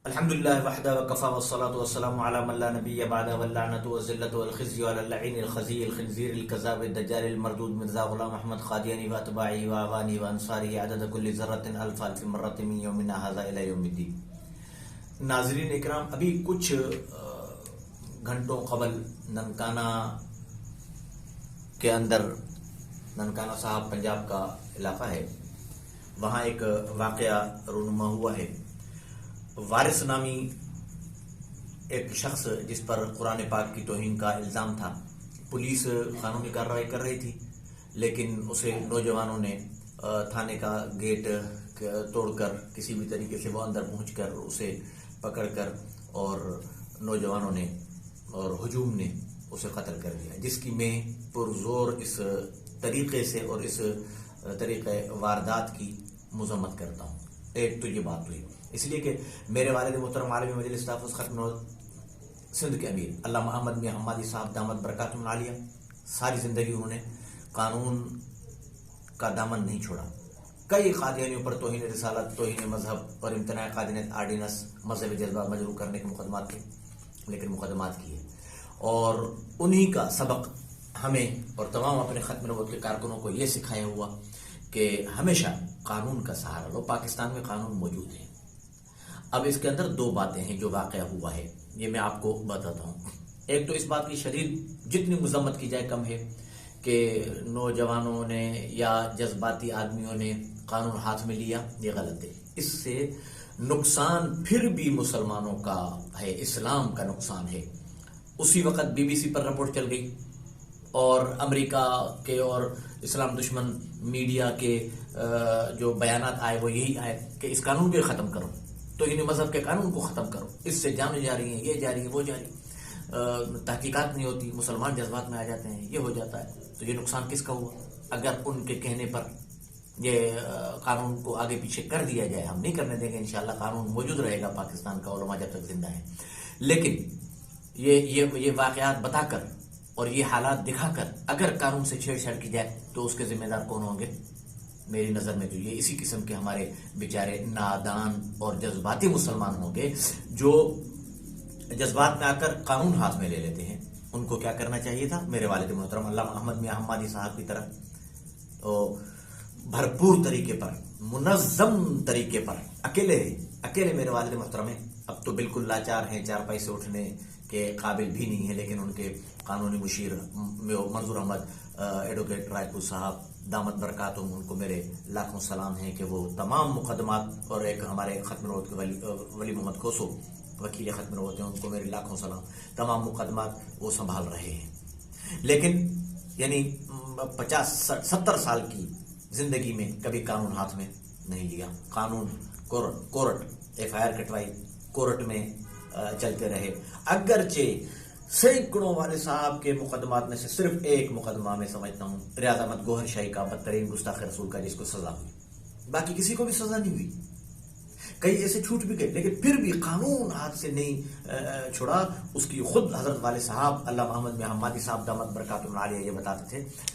الحمد لله وحده وكفى والصلاة والسلام على من لا نبي بعده واللعنة والذلة والخزي على اللعين الخزي الخنزير الكذاب الدجال المردود مرزا غلام احمد قادیانی واتباعی واغانی وانصاری عدد كل ذرة الف الف مرة من یومنا هذا الى یوم الدین. ناظرین اکرام، ابھی کچھ گھنٹوں قبل ننکانہ کے اندر، ننکانہ صاحب پنجاب کا علاقہ ہے، وہاں ایک واقعہ رونما ہوا ہے. وارث نامی ایک شخص جس پر قرآن پاک کی توہین کا الزام تھا، پولیس قانونی کارروائی کر رہی تھی، لیکن اسے نوجوانوں نے تھانے کا گیٹ توڑ کر کسی بھی طریقے سے وہ اندر پہنچ کر اسے پکڑ کر اور نوجوانوں نے اور ہجوم نے اسے قتل کر دیا، جس کی میں پرزور اس طریقے سے اور اس طریقے واردات کی مذمت کرتا ہوں. ایک تو یہ بات ہوئی، اس لیے کہ میرے والد محترم عالمی مجلس تحفظ ختم سندھ کے امیر علامہ احمد میاں حمادی صاحب دامت برکاتہم العالیہ ساری زندگی انہوں نے قانون کا دامن نہیں چھوڑا. کئی قادیانیوں پر توہین رسالت، توہین مذہب اور امتناع قادیانیت آرڈیننس مذہبی جذبات مجروح کرنے کے مقدمات تھے، لیکن مقدمات کیے، اور انہی کا سبق ہمیں اور تمام اپنے ختم نبوت کے کارکنوں کو یہ سکھایا ہوا کہ ہمیشہ قانون کا سہارا لو. پاکستان میں قانون موجود ہے. اب اس کے اندر دو باتیں ہیں جو واقعہ ہوا ہے، یہ میں آپ کو بتاتا ہوں. ایک تو اس بات کی شدید جتنی مذمت کی جائے کم ہے کہ نوجوانوں نے یا جذباتی آدمیوں نے قانون ہاتھ میں لیا، یہ غلط ہے. اس سے نقصان پھر بھی مسلمانوں کا ہے، اسلام کا نقصان ہے. اسی وقت بی بی سی پر رپورٹ چل گئی اور امریکہ کے اور اسلام دشمن میڈیا کے جو بیانات آئے وہ یہی آئے کہ اس قانون کو ختم کرو، تو انہیں مذہب کے قانون کو ختم کرو، اس سے جانیں جا رہی ہیں، یہ جا رہی ہے، وہ جا رہی، تحقیقات نہیں ہوتی، مسلمان جذبات میں آ جاتے ہیں، یہ ہو جاتا ہے. تو یہ نقصان کس کا ہوا؟ اگر ان کے کہنے پر یہ قانون کو آگے پیچھے کر دیا جائے، ہم نہیں کرنے دیں گے، انشاءاللہ قانون موجود رہے گا پاکستان کا، علماء جب تک زندہ ہیں. لیکن یہ واقعات بتا کر اور یہ حالات دکھا کر اگر قانون سے چھیڑ چھاڑ کی جائے تو اس کے ذمہ دار کون ہوں گے؟ میری نظر میں تو یہ اسی قسم کے ہمارے بیچارے نادان اور جذباتی مسلمان ہوں گے جو جذبات میں آ کر قانون ہاتھ میں لے لیتے ہیں. ان کو کیا کرنا چاہیے تھا؟ میرے والد محترم علامہ احمد میاں حمادی صاحب کی طرح تو بھرپور طریقے پر، منظم طریقے پر، اکیلے میرے والد محترم ہیں، اب تو بالکل لاچار ہیں، چار پائی سے اٹھنے کے قابل بھی نہیں ہے، لیکن ان کے قانونی مشیر منظور احمد ایڈوکیٹ رائے پور صاحب دامت برکاتہم، ان کو میرے لاکھوں سلام ہیں کہ وہ تمام مقدمات، اور ایک ہمارے ختم نبوت کے ولی محمد کوسو وکیل ختم نبوت ہیں، ان کو میرے لاکھوں سلام، تمام مقدمات وہ سنبھال رہے ہیں. لیکن یعنی 50-70 سال کی زندگی میں کبھی قانون ہاتھ میں نہیں لیا. قانون کورٹ FIR کٹوائی، کورٹ میں چلتے رہے، اگرچہ سینکڑوں والے صاحب کے مقدمات میں سے صرف ایک مقدمہ میں سمجھتا ہوں ریاض احمد گوہر شاہی کا، بدترین گستاخ رسول کا، جس کو سزا ہوئی، باقی کسی کو بھی سزا نہیں ہوئی. کئی ایسے چھوٹ بھی گئے، لیکن پھر بھی قانون ہاتھ سے نہیں چھوڑا. اس کی خود حضرت والے صاحب علامہ احمد میاں حمادی صاحب دامت برکاتہم العالیہ یہ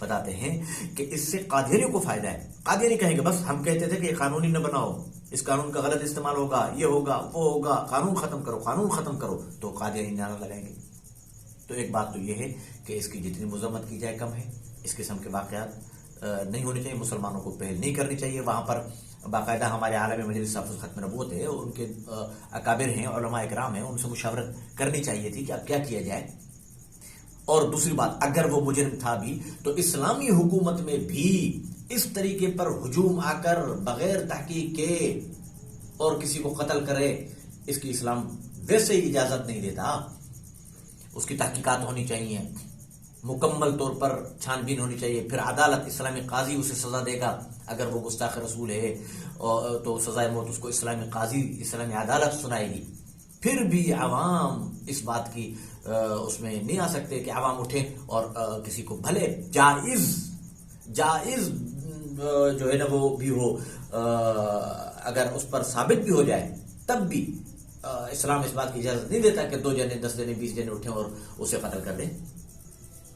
بتاتے ہیں کہ اس سے قادیانیوں کو فائدہ ہے. قادیانی کہیں گے بس ہم کہتے تھے کہ یہ قانونی نہ بناؤ، اس قانون کا غلط استعمال ہوگا، یہ ہوگا، وہ ہوگا، قانون ختم کرو، تو قادیانی نعرہ لگائیں گے. تو ایک بات تو یہ ہے کہ اس کی جتنی مذمت کی جائے کم ہے. اس قسم کے واقعات نہیں ہونے چاہیے، مسلمانوں کو پہل نہیں کرنی چاہیے. وہاں پر باقاعدہ ہمارے عالم مجلس تحفظ ختم نبوت ہے، ان کے اکابر ہیں، علماء اکرام ہیں، ان سے مشاورت کرنی چاہیے تھی کہ اب کیا کیا جائے. اور دوسری بات، اگر وہ مجرم تھا بھی تو اسلامی حکومت میں بھی اس طریقے پر ہجوم آ کر بغیر تحقیق کے اور کسی کو قتل کرے، اس کی اسلام ویسے ہی اجازت نہیں دیتا. اس کی تحقیقات ہونی چاہیے، مکمل طور پر چھان بین ہونی چاہیے، پھر عدالت، اسلامی قاضی اسے سزا دے گا. اگر وہ گستاخ رسول ہے تو سزائے موت اس کو اسلامی قاضی، اسلامی عدالت سنائے گی. پھر بھی عوام اس بات کی اس میں نہیں آ سکتے کہ عوام اٹھیں اور کسی کو بھلے جائز جو ہے نا وہ بھی ہو، اگر اس پر ثابت بھی ہو جائے تب بھی اسلام اس بات کی اجازت نہیں دیتا کہ 2 جنے 10 جنے 20 جنے اٹھیں اور اسے قتل کر دیں.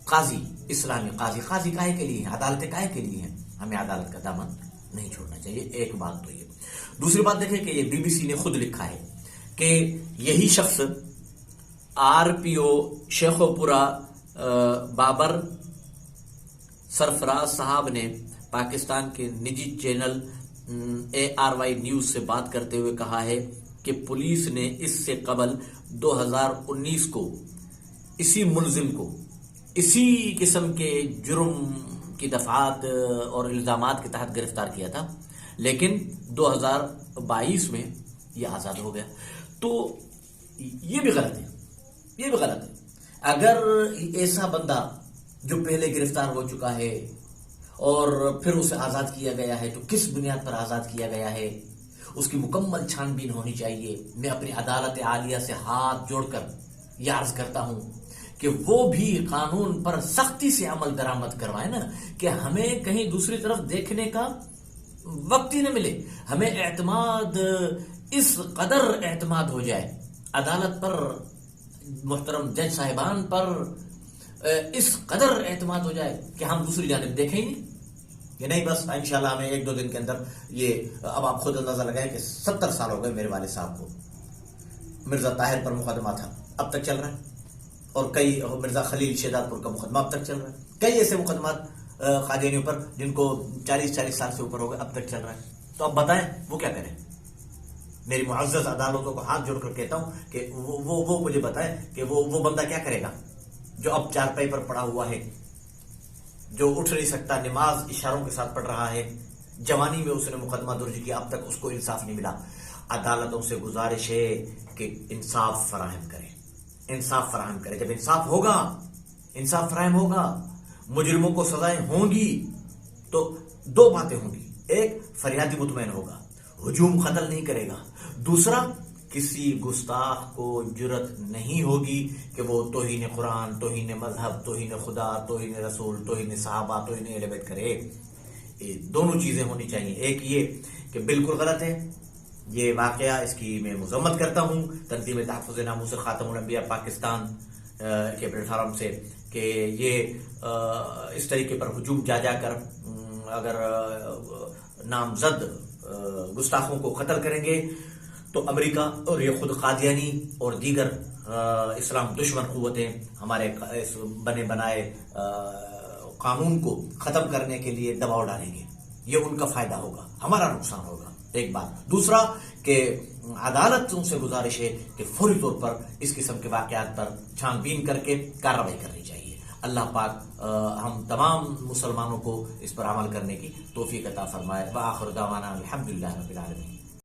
قاضی، اسلامی قاضی کاہے کے لیے ہیں؟ عدالتیں کاہے کے لیے ہیں؟ ہمیں عدالت کا دامن نہیں چھوڑنا چاہیے. ایک بات تو یہ. دوسری بات دیکھیں کہ یہ BBC نے خود لکھا ہے کہ یہی شخص RPO شیخوپورہ بابر سرفراز صاحب نے پاکستان کے نجی چینل ARY نیوز سے بات کرتے ہوئے کہا ہے کہ پولیس نے اس سے قبل 2019 کو اسی ملزم کو اسی قسم کے جرم کی دفعات اور الزامات کے تحت گرفتار کیا تھا، لیکن 2022 میں یہ آزاد ہو گیا۔ تو یہ بھی غلط ہے، یہ بھی غلط ہے۔ اگر ایسا بندہ جو پہلے گرفتار ہو چکا ہے اور پھر اسے آزاد کیا گیا ہے تو کس بنیاد پر آزاد کیا گیا ہے، اس کی مکمل چھان بین ہونی چاہیے۔ میں اپنی عدالت عالیہ سے ہاتھ جوڑ کر یہ عرض کرتا ہوں کہ وہ بھی قانون پر سختی سے عمل درآمد کروائے نا، کہ ہمیں کہیں دوسری طرف دیکھنے کا وقت ہی نہ ملے۔ ہمیں اعتماد، اس قدر اعتماد ہو جائے عدالت پر، محترم جج صاحبان پر اس قدر اعتماد ہو جائے کہ ہم دوسری جانب دیکھیں ہی نہیں کہ نہیں بس انشاءاللہ ہمیں 1-2 دن کے اندر یہ۔ اب آپ خود اندازہ لگائیں کہ 70 سال ہو گئے میرے والد صاحب کو، مرزا طاہر پر مقدمہ تھا اب تک چل رہا ہے، اور کئی مرزا خلیل شہزاد پور کا مقدمہ اب تک چل رہا ہے، کئی ایسے مقدمات قادیانیوں پر جن کو 40 سال سے اوپر ہو گئے اب تک چل رہا ہے۔ تو اب بتائیں وہ کیا کریں؟ میری معزز عدالتوں کو ہاتھ جوڑ کر کہتا ہوں کہ وہ مجھے بتائیں کہ وہ بندہ کیا کرے گا جو اب چارپائی پر پڑا ہوا ہے، جو اٹھ نہیں سکتا، نماز اشاروں کے ساتھ پڑھ رہا ہے، جوانی میں اس نے مقدمہ درج کیا، اب تک اس کو انصاف نہیں ملا۔ عدالتوں سے گزارش ہے کہ انصاف فراہم کریں، انصاف فراہم کریں۔ جب انصاف ہوگا، انصاف فراہم ہوگا، مجرموں کو سزائیں ہوں گی تو 2 باتیں ہوں گی: ایک، فریادی مطمئن ہوگا، ہجوم قتل نہیں کرے گا، دوسرا، کسی گستاخ کو جرت نہیں ہوگی کہ وہ توہین قرآن، توہین مذہب، توہین خدا، توہین رسول، توہین صحابہ، توہین اہل بیت کرے۔ یہ دونوں چیزیں ہونی چاہیے۔ ایک یہ کہ بالکل غلط ہے یہ واقعہ، اس کی میں مذمت کرتا ہوں تنظیم تحفظ ناموس خاتم الانبیاء پاکستان کے پلیٹ فارم سے، کہ یہ اس طریقے پر ہجوم جا کر اگر نامزد گستاخوں کو قتل کریں گے تو امریکہ اور یہ خود قادیانی اور دیگر اسلام دشمن قوتیں ہمارے اس بنے بنائے قانون کو ختم کرنے کے لیے دباؤ ڈالیں گے۔ یہ ان کا فائدہ ہوگا، ہمارا نقصان ہوگا، ایک بات۔ دوسرا کہ عدالتوں سے گزارش ہے کہ فوری طور پر اس قسم کے واقعات پر چھان بین کر کے کارروائی کرنی چاہیے۔ اللہ پاک ہم تمام مسلمانوں کو اس پر عمل کرنے کی توفیق عطا فرمائے۔ وآخر دعوانا الحمدللہ رب العالمین۔